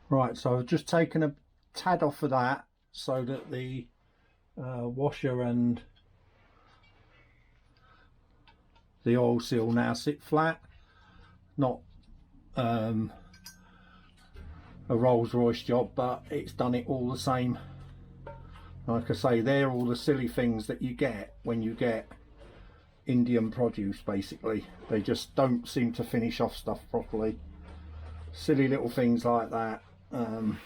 Right, so I've just taken a tad off of that so that the washer and the oil seal now sit flat, not a Rolls-Royce job, but it's done it all the same. Like I say, they're all the silly things that you get when you get Indian produce. Basically, they just don't seem to finish off stuff properly. Silly little things like that.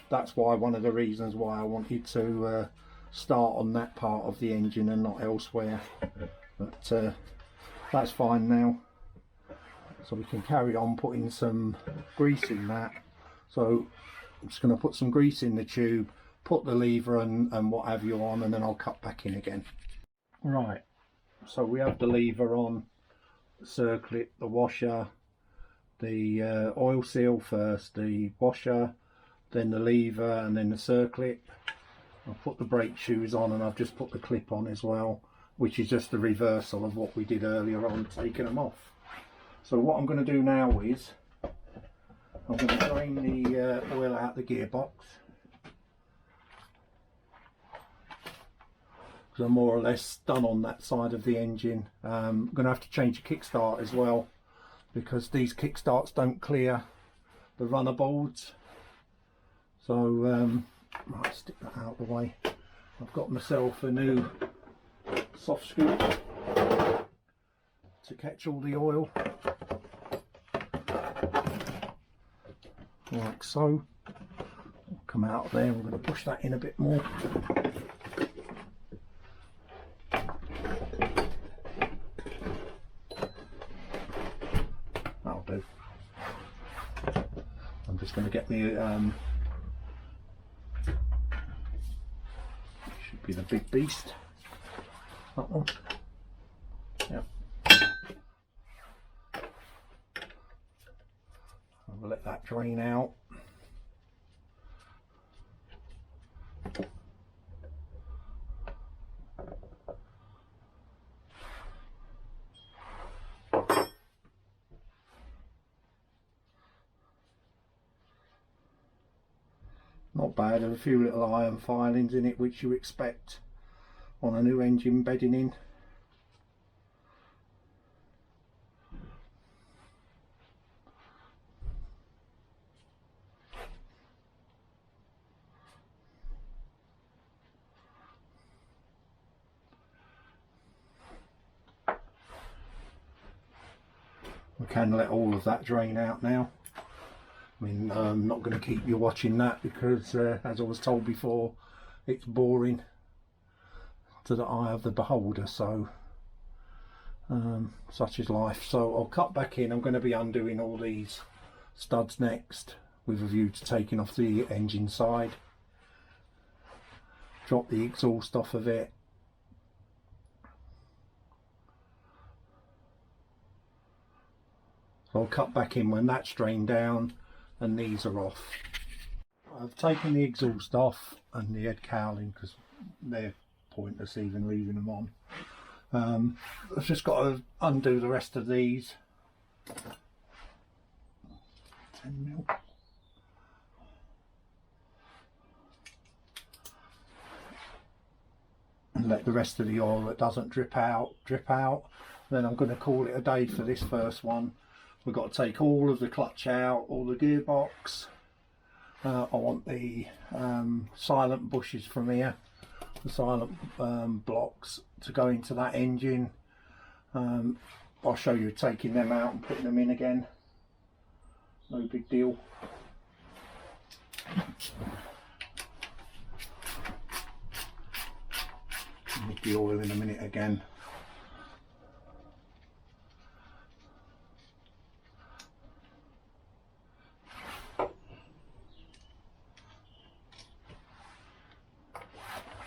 That's why, one of the reasons why I wanted to start on that part of the engine and not elsewhere, but that's fine now, so we can carry on putting some grease in that. So I'm just going to put some grease in the tube, put the lever and what have you on, and then I'll cut back in again. Right, so we have the lever on, the circlip, the washer, the oil seal first, the washer, then the lever, and then the circlip. I've put the brake shoes on, and I've just put the clip on as well, which is just the reversal of what we did earlier on, taking them off. So what I'm going to do now is I'm going to drain the oil out the gearbox, because I'm more or less done on that side of the engine. I'm going to have to change the kickstart as well, because these kickstarts don't clear the runner boards. So might stick that out of the way. I've got myself a new soft scoop to catch all the oil, like so. Come out of there, we're going to push that in a bit more. That'll do. I'm just going to get the should be the big beast, that one. Yep. I'll let that drain out. Not bad, there's a few little iron filings in it, which you expect on a new engine bedding in. We can let all of that drain out now. I mean, I'm not going to keep you watching that, because as I was told before, it's boring to the eye of the beholder. So such is life. So I'll cut back in. I'm going to be undoing all these studs next, with a view to taking off the engine side, drop the exhaust off of it. So I'll cut back in when that's drained down and these are off. I've taken the exhaust off and the head cowling, because they're pointless even leaving them on. I've just got to undo the rest of these. 10 mil. And let the rest of the oil that doesn't drip out. Then I'm going to call it a day for this first one. We've got to take all of the clutch out, all the gearbox. I want the silent bushes from here, the silent blocks, to go into that engine. I'll show you taking them out and putting them in again. No big deal. Need the oil in a minute again.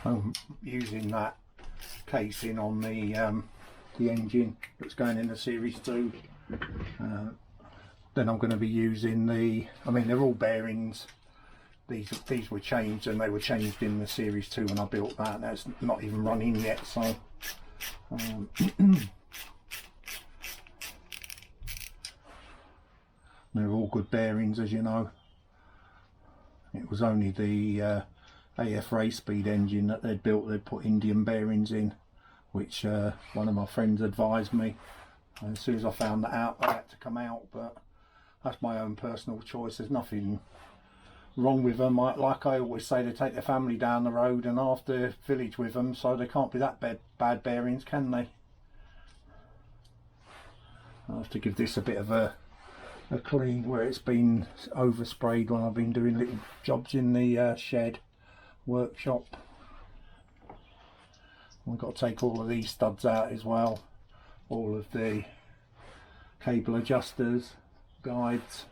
I'm using that casing on the engine that's going in the Series 2. Then I'm going to be using the, I mean, they're all bearings. These were changed, and they were changed in the Series 2 when I built that. That's not even running yet, so they're all good bearings, as you know. It was only the AF race speed engine that they'd built. They'd put Indian bearings in, which one of my friends advised me. And as soon as I found that out, I had to come out. But that's my own personal choice. There's nothing wrong with them. Like I always say, they take their family down the road and half the village with them, so they can't be that bad bearings, can they? I'll have to give this a bit of a clean where it's been oversprayed when I've been doing little jobs in the shed workshop. I've got to take all of these studs out as well, all of the cable adjusters, guides.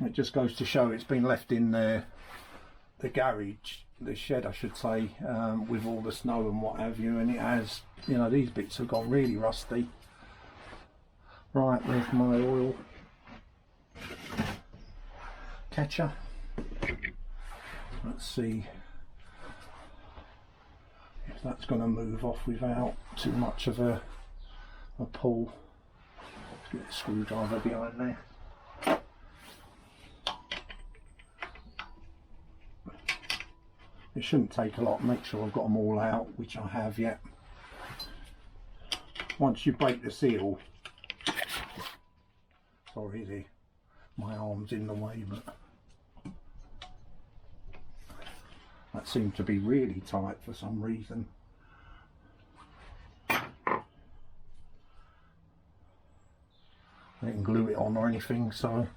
It just goes to show it's been left in the garage, the shed I should say, with all the snow and what have you, and it has, you know, these bits have gone really rusty. Right, there's my oil catcher. Let's see if that's going to move off without too much of a pull. Let's get a screwdriver behind there. It shouldn't take a lot. Make sure I've got them all out, which I have yet. Once you break the seal, sorry, my arm's in the way, but that seemed to be really tight for some reason. I didn't glue it on or anything, so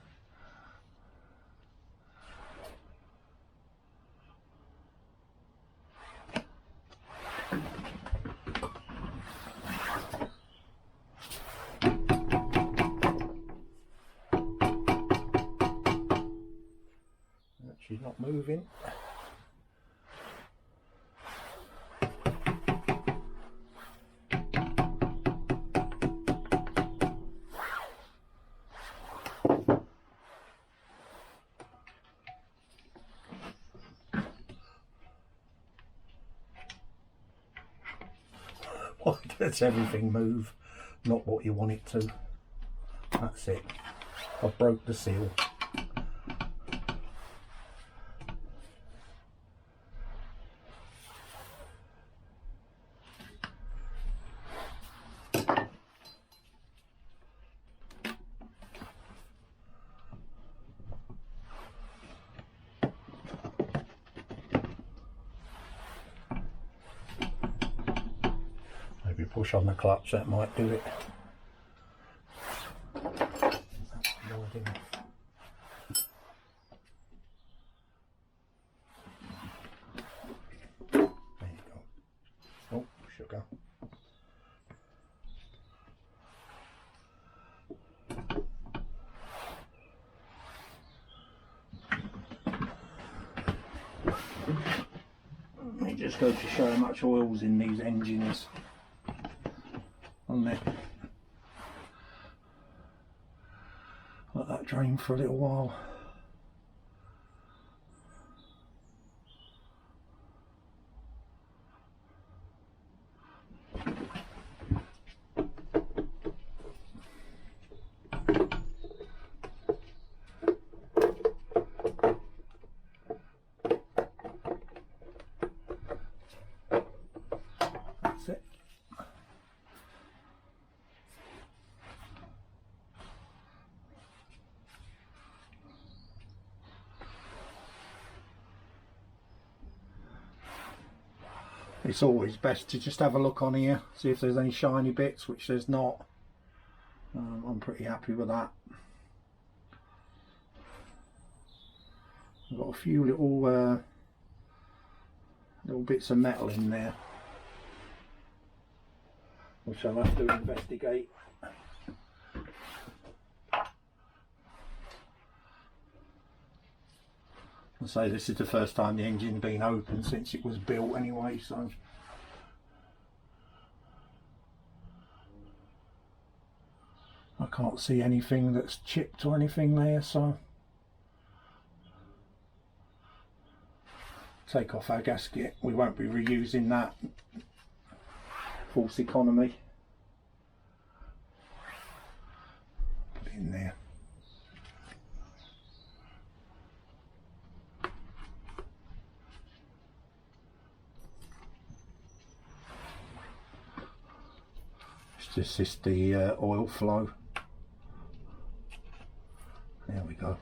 she's not moving. Why does everything move? Not what you want it to. That's it. I broke the seal. Push on the clutch, that might do it. That's loud enough. There you go. Oh, sugar. It just goes to show how much oil's in these engines. On there. Let that drain for a little while. That's it. It's always best to just have a look on here, see if there's any shiny bits, which there's not. I'm pretty happy with that. I've got a few little bits of metal in there, which I'll have to investigate. I say this is the first time the engine's been opened since it was built anyway, so I can't see anything that's chipped or anything there, so take off our gasket. We won't be reusing that. False economy. Put it in there. This is the oil flow. There we go.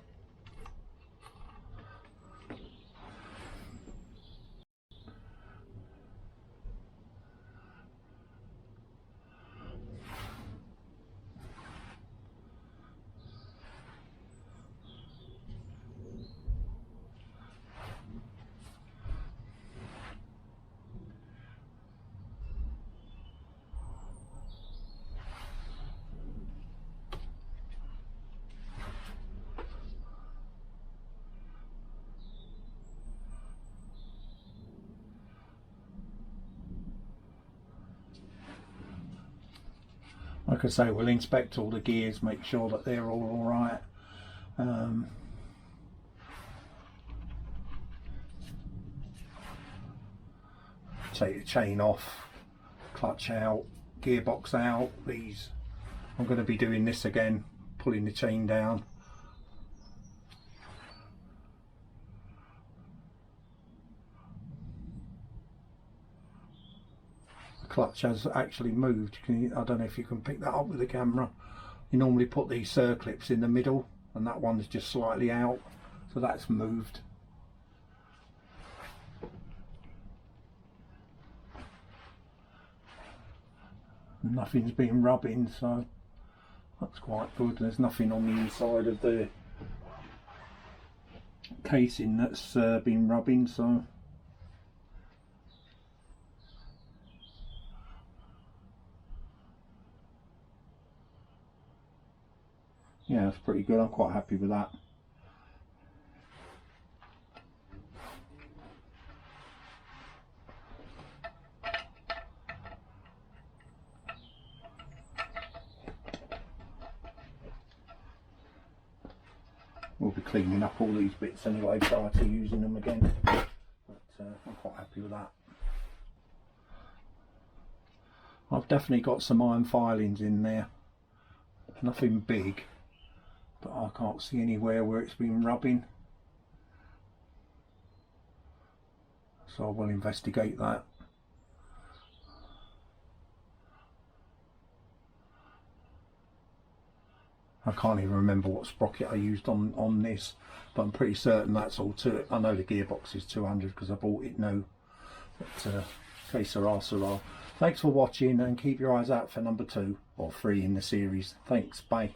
Like I say, we'll inspect all the gears, make sure that they're all right. Take the chain off, clutch out, gearbox out. These, I'm going to be doing this again, pulling the chain down. Clutch has actually moved. I don't know if you can pick that up with the camera. You normally put these circlips in the middle and that one's just slightly out, so that's moved. Nothing's been rubbing, so that's quite good. There's nothing on the inside of the casing that's been rubbing, so yeah, that's pretty good. I'm quite happy with that. We'll be cleaning up all these bits anyway prior to using them again, but I'm quite happy with that. I've definitely got some iron filings in there, nothing big, but I can't see anywhere where it's been rubbing, so I will investigate that. I can't even remember what sprocket I used on this, but I'm pretty certain that's all to it. I know the gearbox is 200 because I bought it new, but okay, sirrah. Thanks for watching, and keep your eyes out for number 2 or 3 in the series. Thanks, bye.